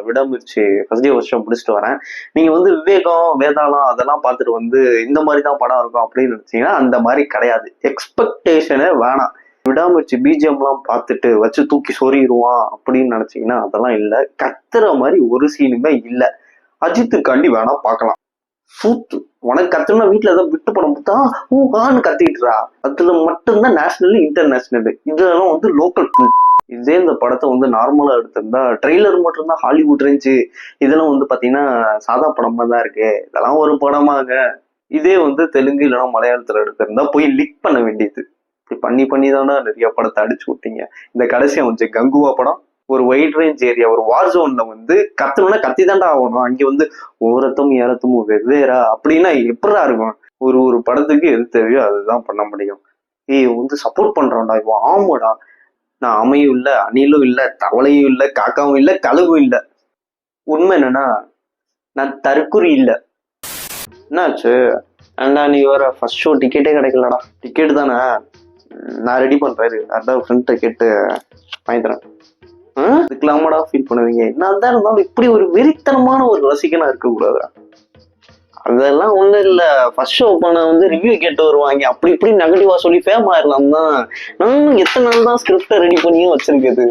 விடாமுயற்சி first day வருஷம் முடிச்சுட்டு வரேன். நீங்க வந்து விவேகம் வேதாளம் அதெல்லாம் பார்த்துட்டு வந்து இந்த மாதிரி தான் படம் இருக்கும் அப்படின்னு நினைச்சீங்கன்னா அந்த மாதிரி கிடையாது. எக்ஸ்பெக்டேஷனே வேணாம். விடாமுயற்சி பிஜிஎம்லாம் பார்த்துட்டு வச்சு தூக்கி சொறிடுவான் அப்படின்னு நினைச்சீங்கன்னா அதெல்லாம் இல்லை. கத்துற மாதிரி ஒரு சீனுமே இல்லை. அஜித்துக்காண்டி வேணா பார்க்கலாம். சூத்து உனக்கு கத்துனா வீட்டுல ஏதாவது விட்டு படம் பார்த்தா ஊகான்னு கத்திட்டுறா. அதுல மட்டும்தான் நேஷனல் இன்டர்நேஷனல், இதெல்லாம் வந்து லோக்கல். இதே இந்த படத்தை வந்து நார்மலா எடுத்திருந்தா ட்ரெய்லர் மட்டும்தான் ஹாலிவுட் ரேஞ்சு, இதெல்லாம் வந்து பாத்தீங்கன்னா சாதா படமா தான் இருக்கு, இதெல்லாம் ஒரு படமாக. இதே வந்து தெலுங்கு இல்லைன்னா மலையாளத்துல எடுத்திருந்தா போய் லிக் பண்ண வேண்டியது. இப்படி பண்ணி தானே நிறைய படத்தை அடிச்சு விட்டீங்க. இந்த கடைசியா வந்து கங்குவா படம் ஒரு வைட் ரேஞ்ச் ஏரியா, ஒரு வார் ஜோன்ல வந்து கத்தணும்னா கத்தி தாண்டா ஆகணும். அங்க வந்து ஓரத்தமும் ஏறத்தமும் வெவ்வேறா அப்படின்னா எப்படா இருக்கும்? ஒரு படத்துக்கு எது தேவையோ அதுதான் பண்ண முடியும். வந்து சப்போர்ட் பண்றான்டா இவன், ஆமாடா நான் அமையும் இல்லை, அணிலும் இல்லை, தவளையும் இல்லை, காக்காவும் இல்லை, கழுவும் இல்லை. உண்மை என்னன்னா நான் தற்குறி இல்லை. என்னாச்சு அண்ணா? நீ வர ஃபர்ஸ்ட் ஷோ டிக்கெட்டே கிடைக்கலடா. டிக்கெட் தானே நான் ரெடி பண்றேன், யார்டா ஃப்ரெண்ட்டை கேட்டு வாங்கி தரேன். இதுக்கெல்லாமடா ஃபீல் பண்ணுவீங்க? என்னதான் இருந்தாலும் இப்படி ஒரு வெறித்தனமான ஒரு ரசிகனா இருக்கக்கூடாது. அதெல்லாம் ஒண்ணும் இல்ல, ஃபர்ஸ்ட் ஷோ பண்ண வந்து ரிவ்யூ கேட்டு வருவாங்க, அப்படி இப்படி நெகட்டிவா சொல்லி ஃபேம் ஆயிடலாம் தான். நானும் எத்தனை நாள் தான் ஸ்கிரிப்டை ரெடி பண்ணியும் வச்சிருக்கிறது.